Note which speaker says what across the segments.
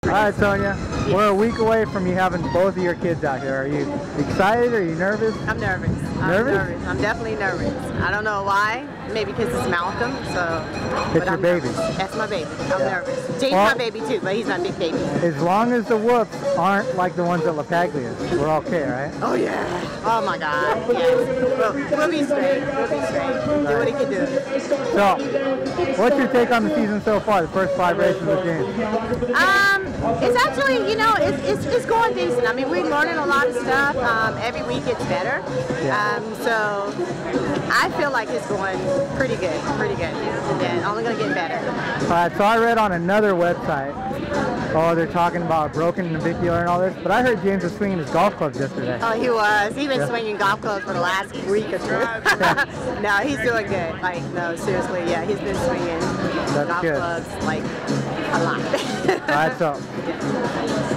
Speaker 1: All right, Sonia. Yes. We're a week away from you having both of your kids out here. Are you excited? Are you nervous?
Speaker 2: I'm nervous. Nervous? I'm definitely nervous. I don't know why. Maybe because it's Malcolm, so.
Speaker 1: It's your baby.
Speaker 2: That's my baby. I'm nervous. James' my baby too, but he's my big baby.
Speaker 1: As long as the whoops aren't like the ones at La Paglia's, we're okay, right?
Speaker 2: Oh yeah. Oh my God. Yes. We'll be straight. We'll be straight. Do what he can do.
Speaker 1: So, what's your take on the season so far? The first 5 races of James?
Speaker 2: It's actually, you know, it's going decent. I mean, we're learning a lot of stuff. Every week it's better.
Speaker 1: Yeah.
Speaker 2: So I feel like it's going pretty good. Pretty good. Yeah, only gonna get better.
Speaker 1: All right. So I read on another website. Oh, they're talking about broken navicular and all this, but I heard James was swinging his golf clubs yesterday.
Speaker 2: Oh, he was. He's been swinging golf clubs for the last week or two. No, he's doing good. Like, no, seriously, yeah, he's been swinging golf clubs like a lot.
Speaker 1: All right, so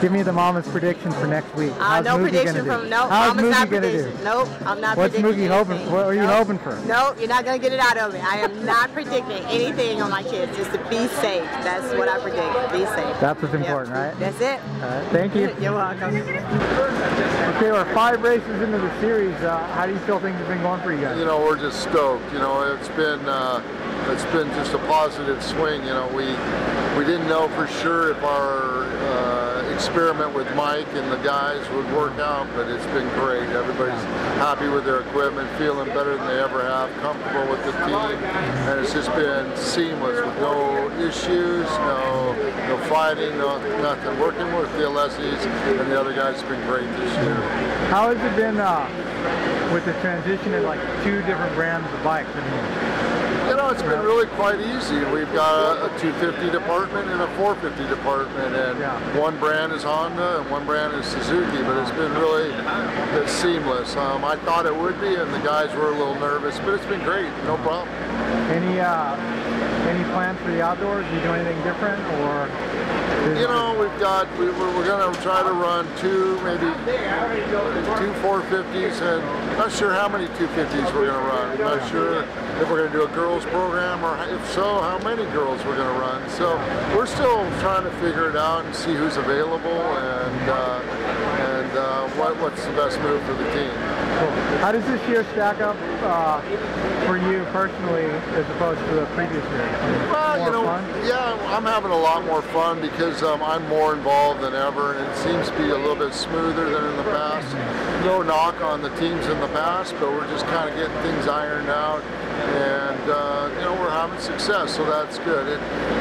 Speaker 1: give me the mama's prediction for next week. How's
Speaker 2: no
Speaker 1: Mookie
Speaker 2: prediction from
Speaker 1: How's Mookie gonna do?
Speaker 2: Nope, I'm not
Speaker 1: What's
Speaker 2: predicting
Speaker 1: Mookie hoping? What are you hoping for?
Speaker 2: Nope, you're not gonna get it out of me. I am not predicting anything on my kids. Just to be safe. That's what I predict. Be safe.
Speaker 1: That's what's important, right?
Speaker 2: That's it.
Speaker 1: All right, thank you.
Speaker 2: You're welcome.
Speaker 1: Okay, we're 5 races into the series. How do you feel things have been going for you guys?
Speaker 3: You know, we're just stoked. You know, it's been just a positive swing. You know, we didn't know for sure if our experiment with Mike and the guys would work out, but it's been great. Everybody's happy with their equipment, feeling better than they ever have, comfortable with the team, and it's just been seamless with no issues, no fighting, nothing. Working with the Alessis and the other guys has been great this year.
Speaker 1: How has it been with the transition of like 2 different brands of bikes?
Speaker 3: You know, it's been really quite easy. We've got a 250 department and a 450 department, and one brand is Honda and one brand is Suzuki, but it's been really seamless. I thought it would be, and the guys were a little nervous, but it's been great, no problem.
Speaker 1: Any plans for the outdoors? Do you do anything different, or?
Speaker 3: You know, we're going to try to run 2 450s, and not sure how many 250s we're going to run. I'm not sure if we're going to do a girls program, or if so, how many girls we're going to run. So we're still trying to figure it out and see who's available and what's the best move for the team.
Speaker 1: Cool. How does this year stack up for you personally as opposed to the previous year?
Speaker 3: Well, you know, yeah, I'm having a lot more fun because I'm more involved than ever, and it seems to be a little bit smoother than in the past. No knock on the teams in the past, but we're just kind of getting things ironed out, and you know, we're having success, so that's good.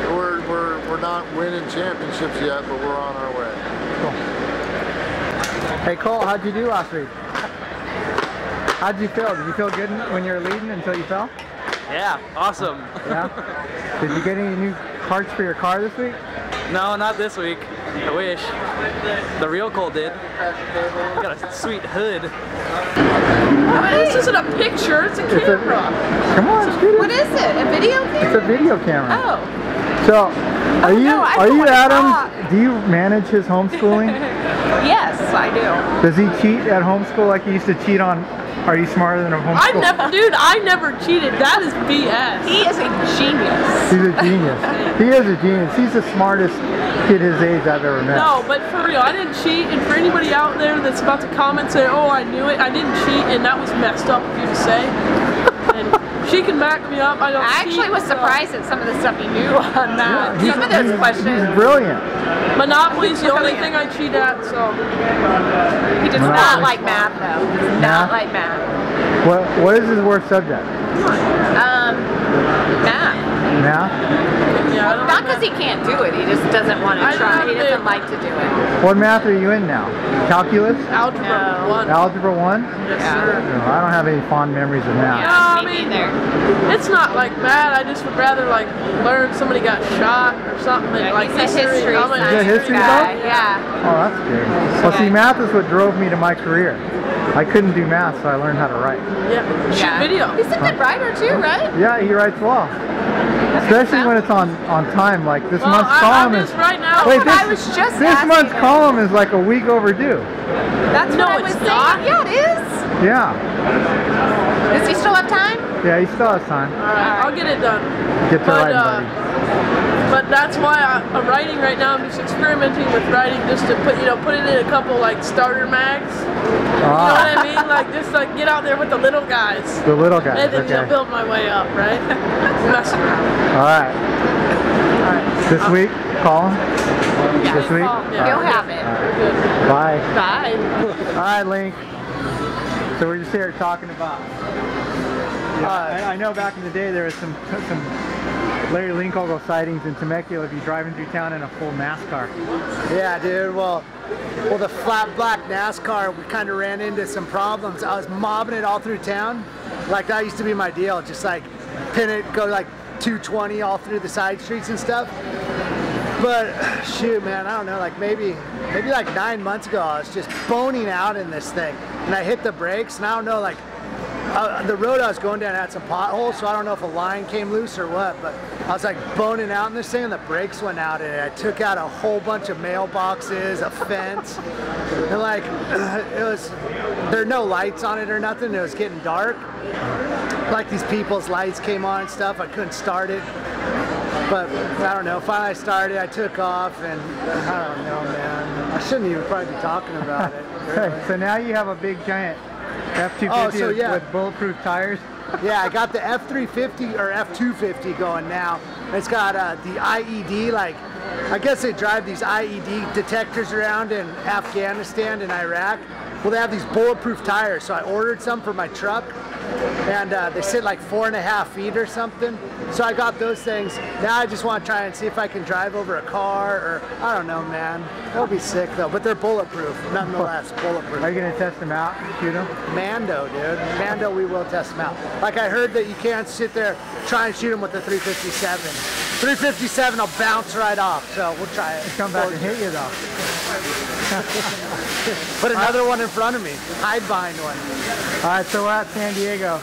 Speaker 3: We're not winning championships yet, but we're on our way.
Speaker 1: Cool. Hey Cole, how'd you do last week? How'd you feel? Did you feel good when you were leading until you fell?
Speaker 4: Yeah, awesome.
Speaker 1: Yeah? Did you get any new parts for your car this week?
Speaker 4: No, not this week. I wish. The real Cole did. Got a sweet hood.
Speaker 5: This isn't a picture, it's a camera.
Speaker 1: Come on, shoot it.
Speaker 5: What is it? A video camera?
Speaker 1: It's a video camera.
Speaker 5: Oh.
Speaker 1: So, are you Adam? Do you manage his homeschooling?
Speaker 5: Yes, I do.
Speaker 1: Does he cheat at homeschool like he used to cheat on Are You Smarter Than a Homeschool?
Speaker 5: I never cheated. That is BS. He is a genius.
Speaker 1: He's a genius. He is a genius. He's the smartest kid his age I've ever met.
Speaker 5: No, but for real, I didn't cheat. And for anybody out there that's about to comment, say, oh, I knew it, I didn't cheat, and that was messed up of you to say. And she can back me up. I actually was surprised at some of the stuff he knew on that.
Speaker 1: Yeah,
Speaker 5: some of those questions.
Speaker 1: He's brilliant.
Speaker 5: Monopoly's the only thing I cheat at, so.
Speaker 2: He does not like math, though. He does not like math.
Speaker 1: What is his worst subject?
Speaker 2: Math.
Speaker 1: Math?
Speaker 5: Yeah,
Speaker 2: not because he can't do it, he just doesn't want to try. He doesn't like to do it.
Speaker 1: What math are you in now? Calculus?
Speaker 5: Algebra 1.
Speaker 1: Algebra 1?
Speaker 5: Yes, sir.
Speaker 1: No, I don't have any fond memories of math.
Speaker 5: Yeah, me neither. It's not like bad, I just would rather like learn somebody got shot or something like history. I'm
Speaker 1: a history guy?
Speaker 2: Yeah.
Speaker 1: Oh, that's good. Well, see, math is what drove me to my career. I couldn't do math, so I learned how to write.
Speaker 5: Yeah, shoot video. He's a good writer too, right?
Speaker 1: Yeah, he writes well. Especially when it's on time, like this month's column is.
Speaker 5: Right now.
Speaker 1: Wait, this month's column is like a week overdue.
Speaker 2: That's what I was saying. Yeah, it is.
Speaker 1: Yeah.
Speaker 2: Does he still have time?
Speaker 1: Yeah, he still has time.
Speaker 5: Alright, I'll get it done.
Speaker 1: Get to writing, buddy.
Speaker 5: But that's why I'm writing right now. I'm just experimenting with writing just to put it in a couple like starter mags. You know what I mean? Like just like get out there with the little guys.
Speaker 1: The little guys.
Speaker 5: And then build my way up, right? Messing around.
Speaker 1: All right. This week, Colin?
Speaker 2: Yeah,
Speaker 1: this week?
Speaker 2: Yeah. You'll have it.
Speaker 1: Right. Bye.
Speaker 2: Bye.
Speaker 1: All right, Link. So we're just here talking about. I know back in the day there was some Larry Lincoln sightings in Temecula if you're driving through town in a full NASCAR.
Speaker 6: Yeah, dude. Well, the flat black NASCAR, we kind of ran into some problems. I was mobbing it all through town. Like that used to be my deal. Just like pin it, go like 220 all through the side streets and stuff. But shoot, man, I don't know. Like maybe like 9 months ago, I was just boning out in this thing, and I hit the brakes, and I don't know, like. The road I was going down had some potholes, so I don't know if a line came loose or what, but I was like boning out in this thing and the brakes went out and I took out a whole bunch of mailboxes, a fence, and like there are no lights on it or nothing. It was getting dark. Like these people's lights came on and stuff. I couldn't start it, but I don't know. Finally I started, I took off, and I don't know, man. I shouldn't even probably be talking about it. Really.
Speaker 1: So now you have a big giant F-250 with bulletproof tires?
Speaker 6: Yeah, I got the F-350 or F-250 going now. It's got the IED, like, I guess they drive these IED detectors around in Afghanistan and Iraq. Well, they have these bulletproof tires, so I ordered some for my truck, and they sit like 4.5 feet or something. So I got those things. Now I just want to try and see if I can drive over a car, or I don't know, man. That'll be sick though, but they're bulletproof, nonetheless, bulletproof.
Speaker 1: Are you gonna test them out, shoot them?
Speaker 6: Mando, dude. Mando, we will test them out. Like I heard that you can't sit there, try and shoot them with the 357. 357 will bounce right off, so we'll try it.
Speaker 1: Come back and hit you though.
Speaker 6: Put another one in front of me. Hide behind one.
Speaker 1: All right, so we're at San Diego.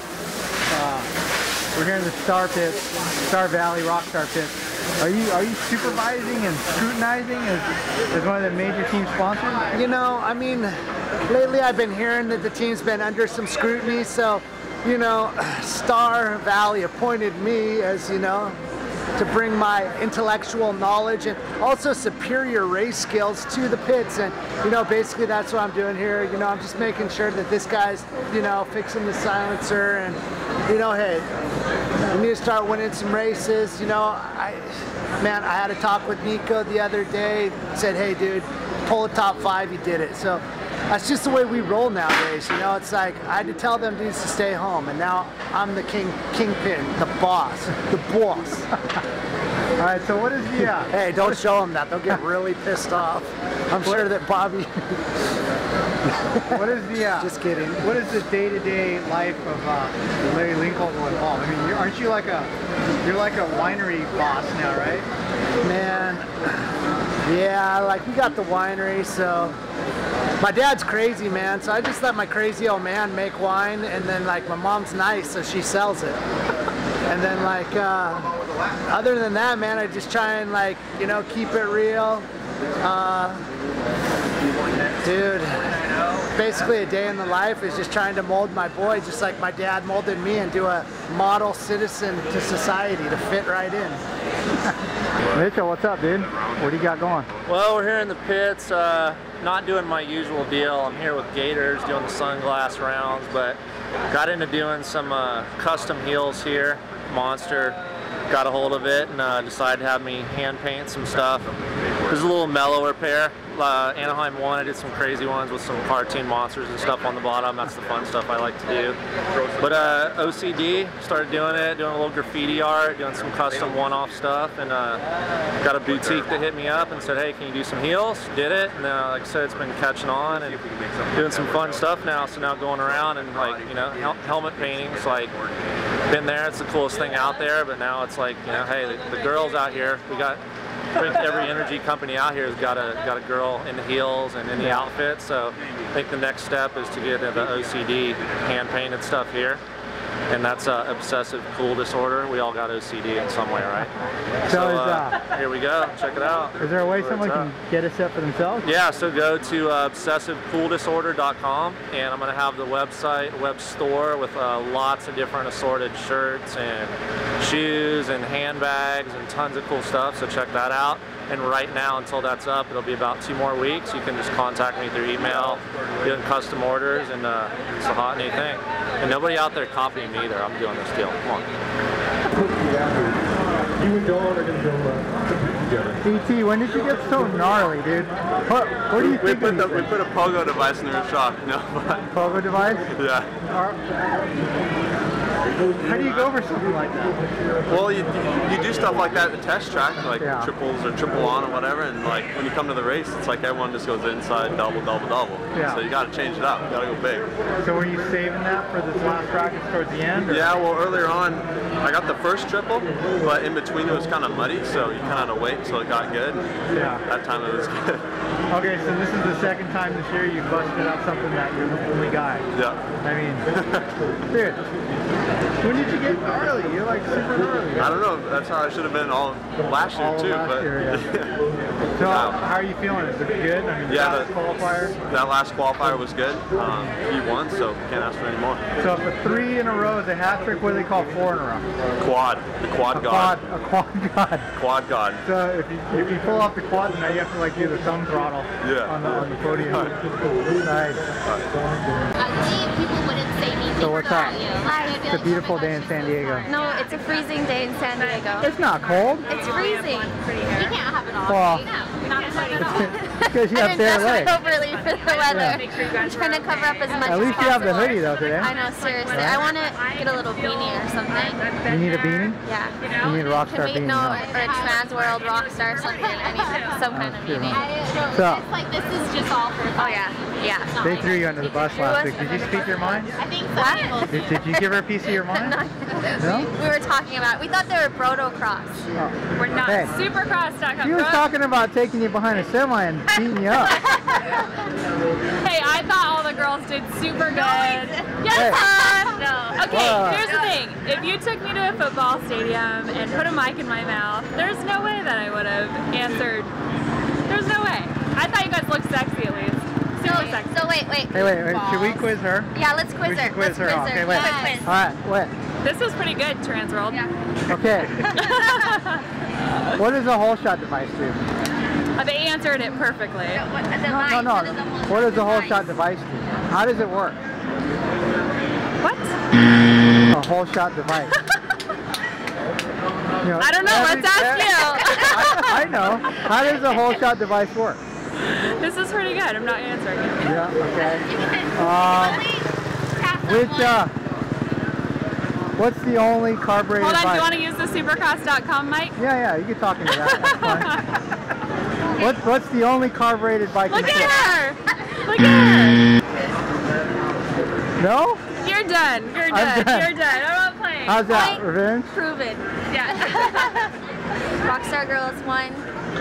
Speaker 1: We're here in the Star Pits, Star Valley Rockstar Pits. Are you supervising and scrutinizing as one of the major team sponsors?
Speaker 6: You know, I mean, lately I've been hearing that the team's been under some scrutiny, so, you know, Star Valley appointed me as, you know, to bring my intellectual knowledge and also superior race skills to the pits. And, you know, basically that's what I'm doing here. You know, I'm just making sure that this guy's, you know, fixing the silencer and, you know, hey, we need to start winning some races. You know, man, I had a talk with Nico the other day, said, hey, dude, pull a top 5, you did it. So that's just the way we roll nowadays. You know, it's like I had to tell them dudes to stay home, and now I'm the kingpin, the boss, the boss.
Speaker 1: All right, so what is the...
Speaker 6: Hey, don't show them that. They'll get really pissed off. I'm sure that Bobby...
Speaker 1: What is the...
Speaker 6: Just kidding.
Speaker 1: What is the day-to-day life of Larry Lincoln involved? I mean, aren't you like you're like a winery boss now, right?
Speaker 6: Man, yeah, like we got the winery, so... My dad's crazy, man, so I just let my crazy old man make wine, and then like my mom's nice, so she sells it. And then like, other than that, man, I just try and like, you know, keep it real. Dude, basically a day in the life is just trying to mold my boy just like my dad molded me and do a model citizen to society to fit right in.
Speaker 1: Mitchell, what's up, dude? What do you got going?
Speaker 4: Well, we're here in the pits, not doing my usual deal. I'm here with Gators doing the sunglass rounds, but got into doing some custom heels here. Monster got a hold of it and decided to have me hand paint some stuff. It was a little mellower pair. Anaheim won. I did some crazy ones with some cartoon monsters and stuff on the bottom. That's the fun stuff I like to do. But OCD, started doing it, doing a little graffiti art, doing some custom one-off stuff, and got a boutique that hit me up and said, hey, can you do some heels? Did it, and like I said, it's been catching on and doing some fun stuff now. So now going around and like, you know, helmet paintings, like, been there, it's the coolest thing out there, but now it's like, you know, hey, the girls out here, we got every energy company out here has got a girl in the heels and in the outfit, so I think the next step is to get the OCD hand painted stuff here. and that's obsessive cool disorder. We all got OCD in some way, right?
Speaker 1: So
Speaker 4: here we go. Check it out.
Speaker 1: Is there a way someone can get a set for themselves?
Speaker 4: Yeah, so go to obsessivecoolddisorder.com, and I'm going to have the website, web store with lots of different assorted shirts and shoes and handbags and tons of cool stuff, so check that out. And right now, until that's up, it'll be about 2 more weeks. You can just contact me through email, doing custom orders, and it's a hot new thing. And nobody out there copying me either. I'm doing this deal. Come on.
Speaker 7: You and Dawn are going to go together.
Speaker 1: DT, when did you get so gnarly, dude? What do you think?
Speaker 8: We put a pogo device in the shock. No,
Speaker 1: pogo device?
Speaker 8: Yeah.
Speaker 1: How do you go over something like that?
Speaker 8: Well, you do stuff like that at the test track, like triples or triple on or whatever, and like when you come to the race, it's like everyone just goes inside double, double, double.
Speaker 1: Yeah.
Speaker 8: So you got to change it up. You got to go big.
Speaker 1: So were you saving that for this last practice towards the end? Or?
Speaker 8: Yeah. Well, earlier on, I got the first triple, but in between it was kind of muddy, so you kind of had to wait until it got good.
Speaker 1: Yeah.
Speaker 8: That time it was good.
Speaker 1: Okay, so this is the second time this year you busted out something that you're the only guy.
Speaker 8: Yeah.
Speaker 1: I mean, dude, when did you get gnarly? You're like super gnarly.
Speaker 8: I don't know. That's how I should have been all last year too.
Speaker 1: Last year, yeah. So how are you feeling? Is it good? I mean,
Speaker 8: yeah,
Speaker 1: that
Speaker 8: last qualifier was good. He won, so can't ask for any more.
Speaker 1: So if a 3 in a row is a hat trick, what do they call 4 in a row?
Speaker 8: Quad. The quad god.
Speaker 1: A quad god.
Speaker 8: Quad god.
Speaker 1: So if you pull off the quad, now you have to like do the thumb throttle on the podium. Nice.
Speaker 9: People wouldn't say anything.
Speaker 1: So what's up?
Speaker 9: Hi.
Speaker 1: It's a beautiful day in San Diego.
Speaker 9: No, it's a freezing day in San Diego.
Speaker 1: It's not cold.
Speaker 9: It's freezing. You can't have it all.
Speaker 1: Well, because you have bare legs.
Speaker 9: Overly for the weather. I'm trying to cover up as much as possible.
Speaker 1: At least you have the hoodie though today.
Speaker 9: I know, seriously. I want to get a little beanie or something.
Speaker 1: You need a beanie?
Speaker 9: Yeah.
Speaker 1: You need a Rockstar beanie.
Speaker 9: No, or a TransWorld Rockstar something. I need some kind of beanie.
Speaker 1: So,
Speaker 9: it's like this is just all for fun. Oh yeah. Yeah.
Speaker 1: They threw you under the bus last week. Did you speak your mind?
Speaker 9: I think so. What?
Speaker 1: Did you give her a piece of your mind? No?
Speaker 9: We were talking about, we thought they were Motocross.
Speaker 1: Oh.
Speaker 5: We're not.
Speaker 1: Hey.
Speaker 5: Supercross.com.
Speaker 1: She was talking about taking you behind a semi and beating you up.
Speaker 5: Hey, I thought all the girls did super good.
Speaker 9: Yes,
Speaker 5: No. Okay, here's the thing. If you took me to a football stadium and put a mic in my mouth, there's no way that I would have answered. There's no way. I thought you guys looked sexy at least. Super sexy.
Speaker 9: So wait.
Speaker 1: Hey, should we quiz her?
Speaker 9: Yeah, let's quiz her.
Speaker 1: Quiz her. Okay, wait.
Speaker 9: Yes.
Speaker 1: All right, wait.
Speaker 5: This was pretty good, TransWorld.
Speaker 9: Yeah.
Speaker 1: Okay. What does a whole shot device do?
Speaker 5: They answered it perfectly.
Speaker 1: No. What does a whole shot device do? How does it work?
Speaker 5: What?
Speaker 1: A whole shot device. You know,
Speaker 5: I don't know. Let's ask you.
Speaker 1: I know. How does a whole shot device work?
Speaker 5: This is pretty good. I'm not answering it.
Speaker 1: Yeah. Okay. What's the only carbureted
Speaker 5: Hold on.
Speaker 1: bike?
Speaker 5: Do you want to use the Supercross.com mic?
Speaker 1: Yeah. You can talk into that. That's fine. What's the only carbureted bike?
Speaker 5: Look at her. Look at her.
Speaker 1: No?
Speaker 5: You're done. You're done. You're done. I'm not playing.
Speaker 1: How's that? Revenge?
Speaker 9: Proven.
Speaker 5: Yeah.
Speaker 9: Rockstar Girls 1,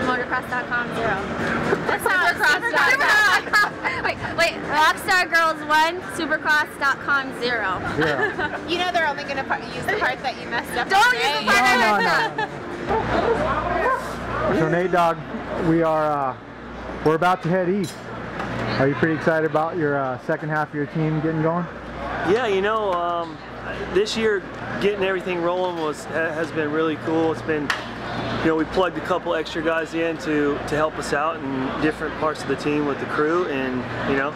Speaker 9: Motocross.com 0.
Speaker 5: That's Supercross.com.
Speaker 9: Wait. Rockstar Girls 1, Supercross.com 0.
Speaker 2: You know they're only going to use the part that you messed up.
Speaker 9: Don't use the part I messed up.
Speaker 1: So Nate Dogg, we're about to head east. Are you pretty excited about your second half of your team getting going?
Speaker 10: Yeah, you know, this year getting everything rolling has been really cool. It's been, you know, we plugged a couple extra guys in to help us out in different parts of the team with the crew, and you know,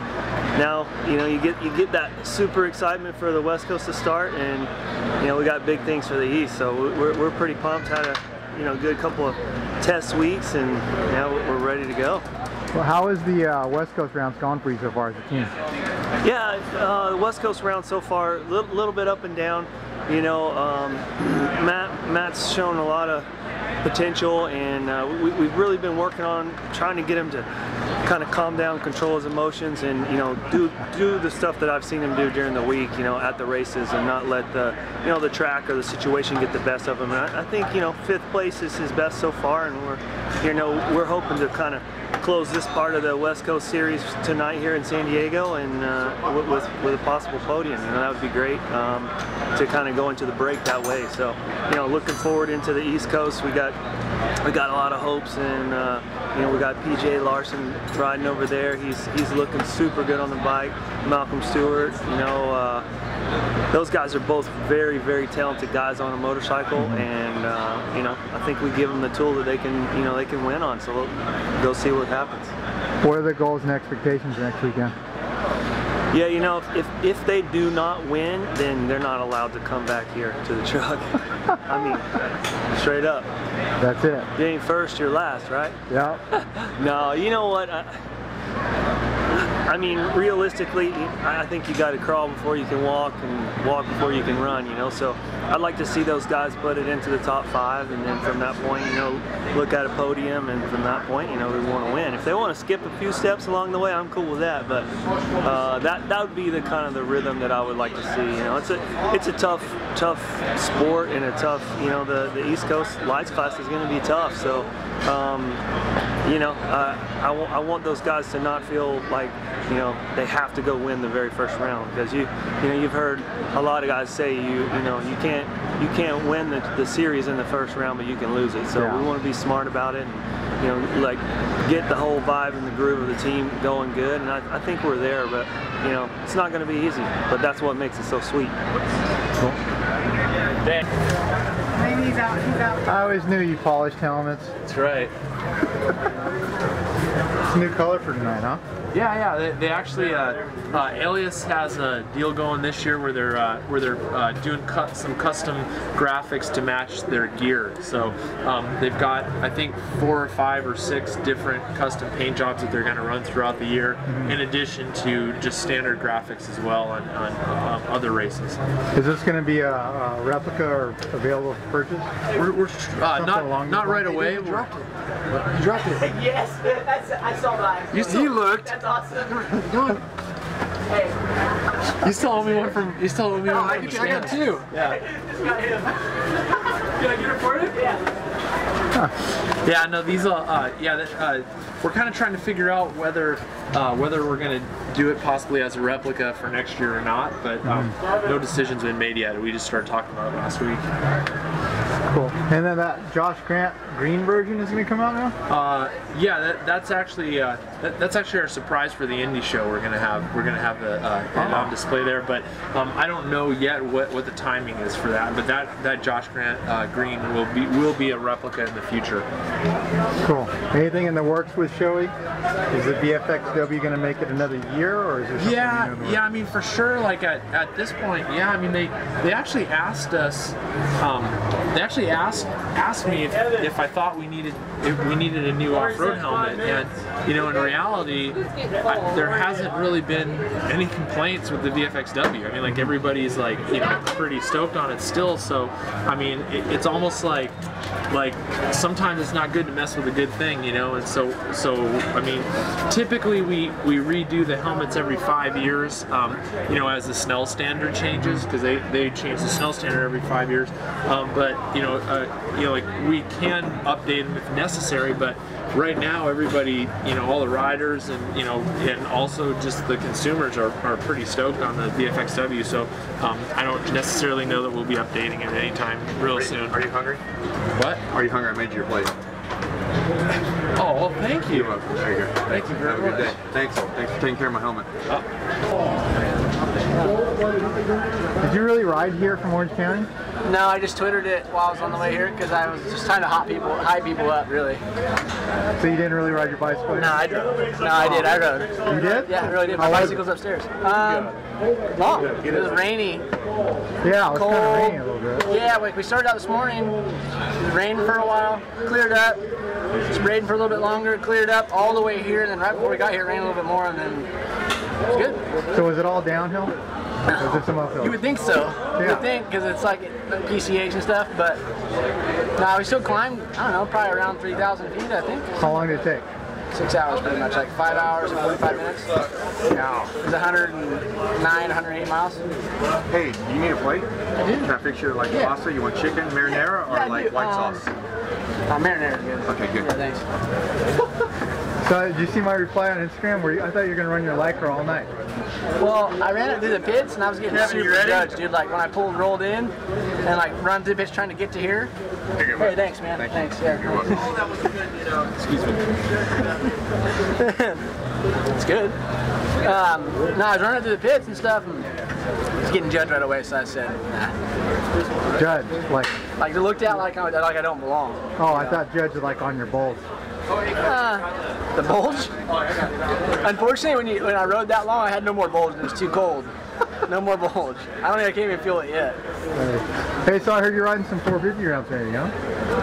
Speaker 10: now you get that super excitement for the West Coast to start, and you know we got big things for the East, so we're pretty pumped. Had a good couple of test weeks, and now we're ready to go.
Speaker 1: Well, how has the West Coast rounds gone for you so far as a team?
Speaker 10: Yeah, the West Coast round so far, a little bit up and down. You know, Matt's shown a lot of potential, and we've really been working on trying to get him to kind of calm down, control his emotions, and do the stuff that I've seen him do during the week, at the races, and not let the the track or the situation get the best of him. And I think 5th place is his best so far, and we're hoping to kind of close this part of the West Coast Series tonight here in San Diego, and with a possible podium. You know, that would be great to kind of go into the break that way. So, you know, looking forward into the East Coast. We got a lot of hopes, and you know, we got PJ Larson riding over there. He's looking super good on the bike. Malcolm Stewart, you know, those guys are both very, very talented guys on a motorcycle, and you know, I think we give them the tool that they can win on. So we'll see what happens.
Speaker 1: What are the goals and expectations next weekend?
Speaker 10: Yeah, you know, if they do not win, then they're not allowed to come back here to the truck. I mean, straight up.
Speaker 1: That's it.
Speaker 10: You ain't first, you're last, right?
Speaker 1: Yeah.
Speaker 10: No, you know what? I mean, realistically, I think you got to crawl before you can walk, and walk before you can run, you know. So I'd like to see those guys put it into the top 5, and then from that point, you know, look at a podium, and from that point, you know, we want to win. If they want to skip a few steps along the way, I'm cool with that. But that would be the kind of the rhythm that I would like to see. You know, it's a tough sport, and a tough, you know, the East Coast Lights class is going to be tough. So you know, I want those guys to not feel like, you know, they have to go win the very first round, because you know, you've heard a lot of guys say you can't win the series in the first round, but you can lose it. So we want to be smart about it, and, you know, like, get the whole vibe and the groove of the team going good, and I think we're there. But, you know, it's not going to be easy, but that's what makes it so sweet.
Speaker 1: Cool.
Speaker 2: He's out.
Speaker 1: I always knew you polished helmets.
Speaker 11: That's right.
Speaker 1: It's a new color for tonight, huh?
Speaker 11: Yeah. They actually, Alias has a deal going this year where they're doing some custom graphics to match their gear. So they've got, I think, 4 or 5 or 6 different custom paint jobs that they're going to run throughout the year, in addition to just standard graphics as well on other races.
Speaker 1: Is this going to be a replica or available for purchase?
Speaker 11: We're not right away.
Speaker 1: You dropped it.
Speaker 2: Yes, I saw that.
Speaker 1: You looked.
Speaker 2: That's awesome.
Speaker 11: Hey. You still owe me one from. You still owe me one.
Speaker 1: I got 2.
Speaker 11: Yeah.
Speaker 2: Just got him. Can I get it for you? Yeah.
Speaker 11: Yeah. No. These. We're kind of trying to figure out whether we're going to do it possibly as a replica for next year or not. But no decision's been made yet. We just started talking about it last week.
Speaker 1: Cool. And then that Josh Grant green version is going to come out now?
Speaker 11: Yeah, that's actually our surprise for the Indy show. We're gonna have it on display there, but I don't know yet what the timing is for that. But that Josh Grant green will be a replica in the future.
Speaker 1: Cool. Anything in the works with Shoei? Is the VFXW going to make it another year, or is there something?
Speaker 11: Yeah. I mean, for sure. Like at this point, yeah. I mean, they actually asked us. They actually asked me if I thought we needed a new off-road helmet, and you know, in reality, there hasn't really been any complaints with the VFXW. I mean, like, everybody's like, you know, pretty stoked on it still. So I mean, it's almost like sometimes it's not good to mess with a good thing, you know. And so I mean, typically we redo the helmets every 5 years, you know, as the Snell standard changes, because they change the Snell standard every 5 years. But you know, like, we can update them if necessary, but right now everybody, you know, all the riders and, you know, and also just the consumers are pretty stoked on the VFXW. So I don't necessarily know that we'll be updating it anytime real soon.
Speaker 12: Are you hungry?
Speaker 11: What?
Speaker 12: Are you hungry? I made you your plate.
Speaker 11: Oh, well, thank you.
Speaker 12: You're welcome. There you go.
Speaker 11: Thank you very much.
Speaker 12: Have a good day. Thanks for taking care of my helmet.
Speaker 1: Did you really ride here from Orange County?
Speaker 13: No, I just Twittered it while I was on the way here because I was just trying to hype people up, really.
Speaker 1: So you didn't really ride your bicycle?
Speaker 13: No, I drove. No, I did. I rode.
Speaker 1: You did?
Speaker 13: Yeah, I really did. My bicycle's upstairs. Long. It was rainy.
Speaker 1: Yeah, it was
Speaker 13: cold.
Speaker 1: kind of raining a little bit.
Speaker 13: Yeah, like we started out this morning. It rained for a while, cleared up, sprayed for a little bit longer, cleared up all the way here, and then right before we got here, it rained a little bit more, and then it was good.
Speaker 1: So was it all downhill? Or is there some uphill?
Speaker 13: You would think so.
Speaker 1: Yeah.
Speaker 13: You would think, because it's like PCH and stuff, but no, we still climbed, I don't know, probably around 3,000 feet, I think.
Speaker 1: How long did it take?
Speaker 13: 6 hours pretty much, like 5 hours and 45 minutes.
Speaker 1: No.
Speaker 13: It was 109, 108 miles.
Speaker 12: Hey, do you need a plate?
Speaker 13: I do.
Speaker 12: Can I fix your pasta? You want chicken, marinara, or
Speaker 13: yeah,
Speaker 12: like white sauce?
Speaker 13: Marinara is good.
Speaker 12: Okay, good.
Speaker 13: Yeah, thanks.
Speaker 1: So did you see my reply on Instagram where I thought you were going to run your Lycra all night?
Speaker 13: Well, I ran it through the pits and I was getting super judged, dude. Like when I rolled in and like run through the pits trying to get to here. Hey, thanks, man. Thanks. Yeah.
Speaker 12: Oh, that was good, you know. Excuse me.
Speaker 13: It's good. No, I was running through the pits and stuff and I was getting judged right away, so I said, nah.
Speaker 1: Judge, like
Speaker 13: it looked out like I don't belong.
Speaker 1: Oh, I thought judge like on your bulge.
Speaker 13: The bulge? Unfortunately, when I rode that long, I had no more bulge. It was too cold. No more bulge. I can't even feel it yet.
Speaker 1: Hey, so I heard you're riding some 450 rounds maybe, huh?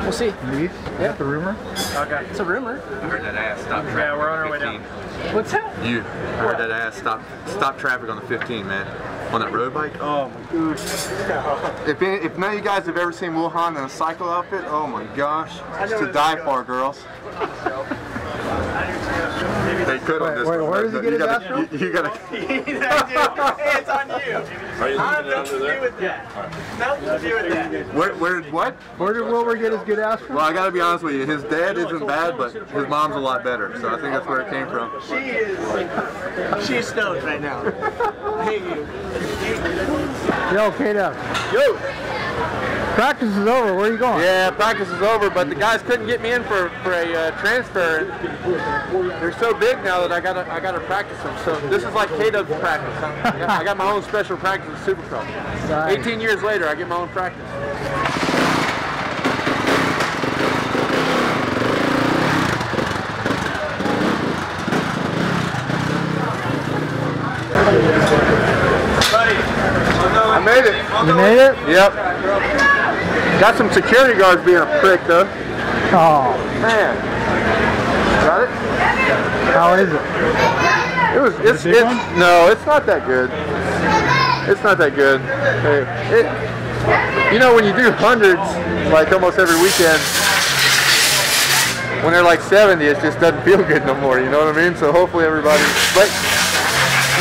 Speaker 13: We'll see.
Speaker 1: Is that the rumor?
Speaker 13: Okay. It's a rumor.
Speaker 12: I heard that ass stop traffic.
Speaker 13: Yeah, we're on our way down. What's that?
Speaker 12: I heard that ass stop traffic on the 15, man. On that road bike? Oh my gosh. If none of you guys have ever seen Wuhan in a cycle outfit, oh my gosh. It's to die for, girls. They could on this one.
Speaker 1: Where does he get his ass from?
Speaker 12: You gotta.
Speaker 13: It's on you. I have nothing to do with that. Nothing to do with that.
Speaker 12: What?
Speaker 1: Where did Wilbur get his good ass from?
Speaker 12: Well, I gotta be honest with you. His dad isn't bad, but his mom's a lot better. So I think that's where it came from.
Speaker 13: She's stoked right now. I hate you.
Speaker 1: Yo, K-Dub.
Speaker 12: Yo!
Speaker 1: Practice is over. Where are you going?
Speaker 14: Yeah, practice is over, but the guys couldn't get me in for a transfer. They're so big now that I gotta practice them. So this is like K-Dub's practice. I got my own special practice at Supercross. Nice. 18 years later, I get my own practice. I made it.
Speaker 1: You made it?
Speaker 14: Yep. Got some security guards being a prick though.
Speaker 1: Oh.
Speaker 14: Man. Got it?
Speaker 1: How is it?
Speaker 14: It's no, it's not that good. It's not that good. You know when you do hundreds like almost every weekend, when they're like 70, it just doesn't feel good no more, you know what I mean? So hopefully everybody, but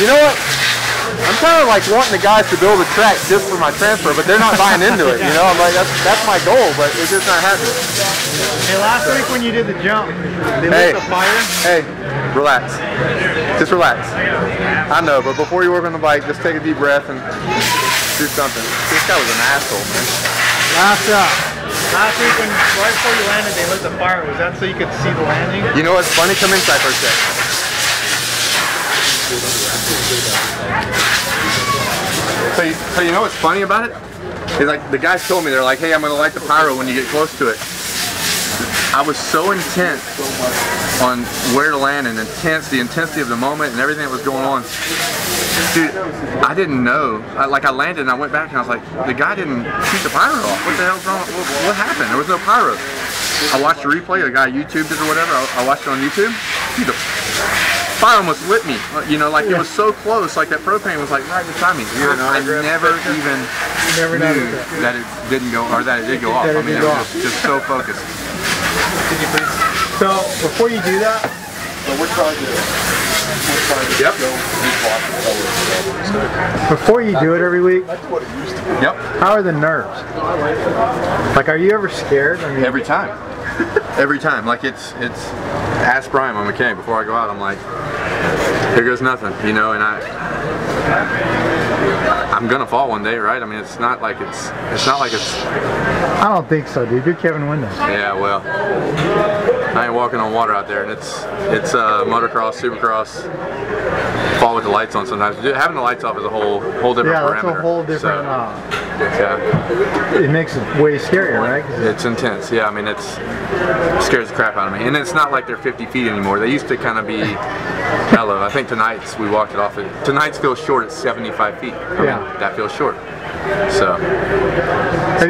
Speaker 14: you know what? I'm kind of like wanting the guys to build a track just for my transfer, but they're not buying into it, you know? I'm like, that's my goal, but it's just not happening.
Speaker 1: Hey, last week when you did the jump, they lit the fire?
Speaker 14: Hey, relax. Just relax. I know, but before you work on the bike, just take a deep breath and do something. This guy was an asshole, man.
Speaker 1: Last week, right before you landed, they lit the fire. Was that so you could see the landing?
Speaker 14: You know what's funny? Come inside for a sec. So you know what's funny about it? Is like the guys told me, they're like, hey, I'm gonna light the pyro when you get close to it. I was so intent on where to land and the intensity of the moment and everything that was going on. Dude, I didn't know. I landed and I went back and I was like, the guy didn't shoot the pyro off. What the hell's wrong? What happened? There was no pyro. I watched the replay, the guy YouTubed it or whatever. I watched it on YouTube. Dude, the fire almost lit me. You know, like it was so close, like that propane was like right beside me. I never even knew that it didn't go, or that it did go off. I mean, it was just so focused.
Speaker 1: So, before you do that,
Speaker 14: Yep.
Speaker 1: Before you do it every week,
Speaker 14: Yep.
Speaker 1: How are the nerves? Like, are you ever scared? I mean,
Speaker 14: every time. Every time. Like it's ask Brian, my mechanic, before I go out, I'm like, here goes nothing, you know, and I'm gonna fall one day, right? I mean, it's not like it's
Speaker 1: I don't think so, dude. You're Kevin Windham.
Speaker 14: Yeah, well, I ain't walking on water out there, and it's motocross, supercross, fall with the lights on sometimes. Having the lights off is a whole different parameter.
Speaker 1: Yeah, that's a whole different,
Speaker 14: yeah.
Speaker 1: It makes it way scarier, right?
Speaker 14: It's intense, yeah. I mean, it scares the crap out of me. And it's not like they're 50 feet anymore. They used to kind of be mellow. I think tonight's, we walked it off. Tonight's feels short at 75 feet. I mean, that feels short. So,
Speaker 1: have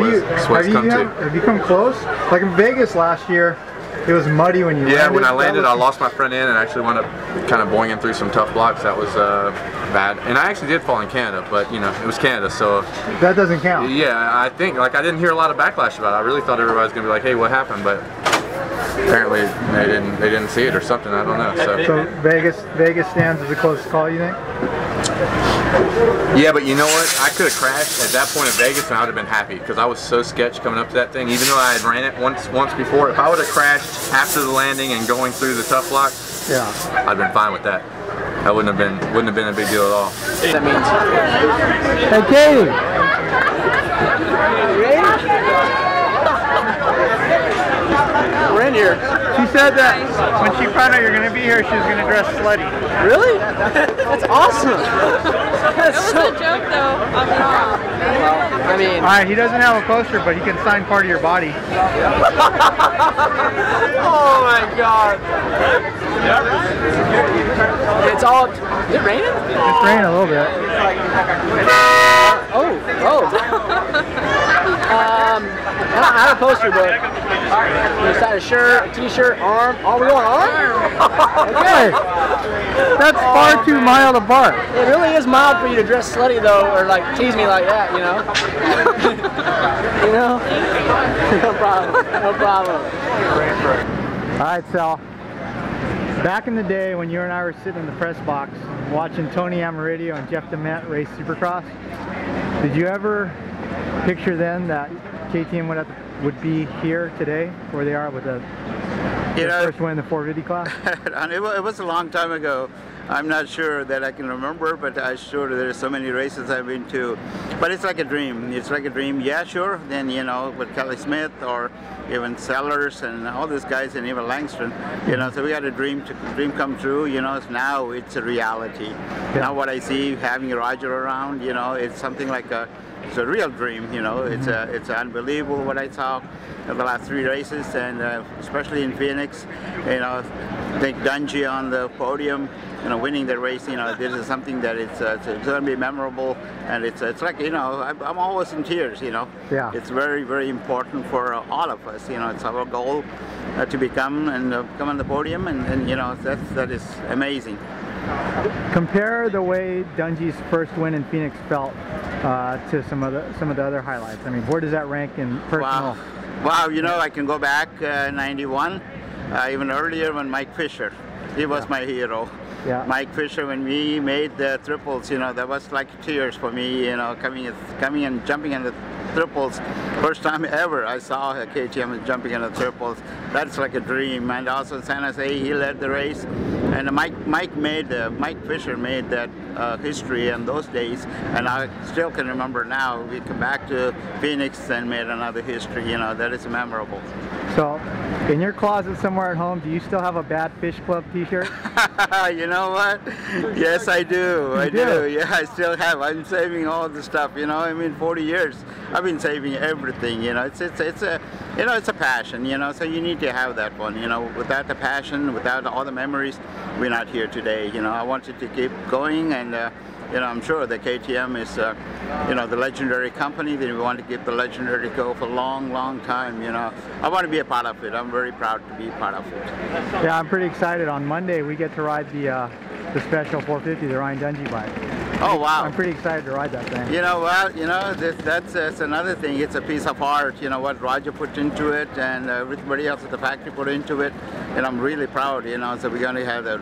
Speaker 1: you come close? Like in Vegas last year, it was muddy when you landed.
Speaker 14: Yeah, when I landed, I lost my front end and actually wound up kind of boinging through some tough blocks. That was bad. And I actually did fall in Canada, but you know, it was Canada, so
Speaker 1: that doesn't count.
Speaker 14: Yeah, I think I didn't hear a lot of backlash about it. I really thought everybody was gonna be like, hey, what happened? But apparently they didn't see it or something. I don't know.
Speaker 1: So Vegas stands as the closest call, you think?
Speaker 14: Yeah, but you know what? I could have crashed at that point in Vegas and I would have been happy because I was so sketched coming up to that thing. Even though I had ran it once before, if I would have crashed after the landing and going through the tough block,
Speaker 1: yeah,
Speaker 14: I'd have been fine with that. That wouldn't have been a big deal at all.
Speaker 1: That means. Hey, Katie.
Speaker 13: We're in here.
Speaker 1: She said that when she found out you're going to be here, she was going to dress slutty.
Speaker 13: Really? That's awesome. That's
Speaker 5: so a joke, though.
Speaker 13: I mean,
Speaker 1: all right, he doesn't have a poster, but he can sign part of your body.
Speaker 13: Oh my God! It's all. Is it raining?
Speaker 1: It's raining a little bit.
Speaker 13: Oh. I don't have a poster, but just had a shirt, a t-shirt, arm. Oh, we going arm?
Speaker 1: Okay. That's far too mild apart.
Speaker 13: It really is mild for you to dress slutty though, or like tease me like that, you know? You know? No problem. No problem.
Speaker 1: All right, Sal. Back in the day when you and I were sitting in the press box watching Tony Amaridio and Jeff DeMette race Supercross, did you ever picture then that KTM would be here today, where they are with the first win in the 450 class?
Speaker 15: It was a long time ago. I'm not sure that I can remember, but I'm sure there's so many races I've been to. But it's like a dream. It's like a dream. Yeah, sure. Then, you know, with Kelly Smith or even Sellers and all these guys and even Langston, you know, so we had a dream come true, you know. Now it's a reality. Yeah. Now what I see, having Roger around, you know, it's something like it's a real dream, you know. It's unbelievable what I saw in the last 3 races, and especially in Phoenix, you know, I think Dungey on the podium, you know, winning the race, you know, this is something that it's going to be memorable, and it's like, you know, I'm always in tears, you know.
Speaker 1: Yeah.
Speaker 15: It's very, very important for all of us, you know. It's our goal to become and come on the podium, and you know, that is amazing.
Speaker 1: Compare the way Dungey's first win in Phoenix felt to some of the other highlights. I mean, where does that rank in personal?
Speaker 15: Wow, you know, I can go back 91, even earlier when Mike Fisher, he was my hero.
Speaker 1: Yeah.
Speaker 15: Mike Fisher, when we made the triples, you know, that was like tears for me, you know, coming and jumping in the triples. First time ever I saw a KTM jumping in the triples. That's like a dream. And also San Jose, he led the race. And Mike Fisher made that history in those days, and I still can remember now. We come back to Phoenix and made another history, you know, that is memorable.
Speaker 1: So, in your closet somewhere at home, do you still have a Bad Fish Club t-shirt?
Speaker 15: You know what? Yes, I do. I do. Yeah, I still have. I'm saving all the stuff, you know. I mean, 40 years, I've been saving everything, you know. It's a you know, it's a passion, you know, so you need to have that one, you know. Without the passion, without all the memories, we're not here today, you know. I wanted to keep going, and you know, I'm sure the KTM is, you know, the legendary company. That we want to keep the legendary go for a long, long time, you know. I want to be a part of it. I'm very proud to be part of it.
Speaker 1: Yeah, I'm pretty excited. On Monday, we get to ride the special 450, the Ryan Dungey bike.
Speaker 15: Oh, wow.
Speaker 1: I'm pretty excited to ride that thing.
Speaker 15: You know what, you know, that's another thing. It's a piece of art, you know, what Roger put into it and everybody else at the factory put into it. And I'm really proud, you know, so we're going to have the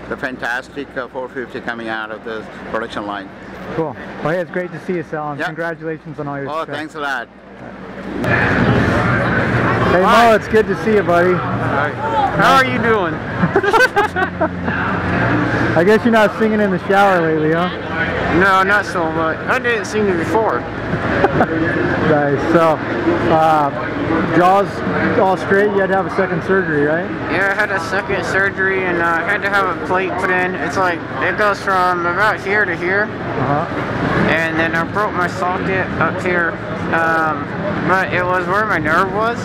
Speaker 15: the fantastic 450 coming out of the production line.
Speaker 1: Cool. Well, hey, it's great to see you, Sal, and congratulations on all your success.
Speaker 15: Thanks a lot.
Speaker 1: Hey, Mo, it's good to see you, buddy.
Speaker 16: Hi. How are you doing?
Speaker 1: I guess you're not singing in the shower lately, huh?
Speaker 16: No, not so much. I didn't sing it before.
Speaker 1: Nice. So, jaw's all straight. You had to have a second surgery, right?
Speaker 16: Yeah, I had a second surgery, and I had to have a plate put in. It's like, it goes from about here to here. And then I broke my socket up here. But it was where my nerve was.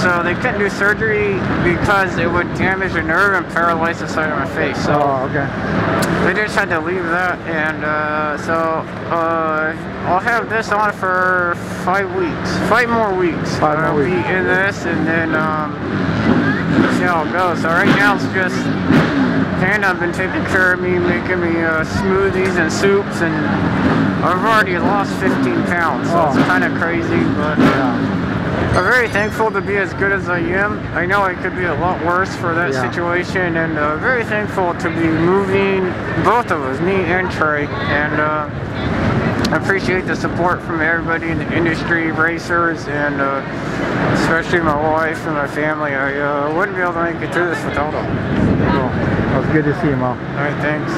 Speaker 16: So they couldn't do surgery because it would damage the nerve and paralyze the side of my face. So they just had to leave that, and I'll have this on for 5 weeks. 5 more weeks. I'll be in this, and then see how it goes. So right now it's just Hannah's been taking care of me, making me smoothies and soups, and I've already lost 15 pounds, so it's kind of crazy, but I'm very thankful to be as good as I am. I know I could be a lot worse for that situation, and very thankful to be moving, both of us, me and Trey, and I appreciate the support from everybody in the industry, racers, and especially my wife and my family. I wouldn't be able to make it through this without them.
Speaker 1: Cool. Well, it's good to see you, Mo.
Speaker 16: All right, thanks.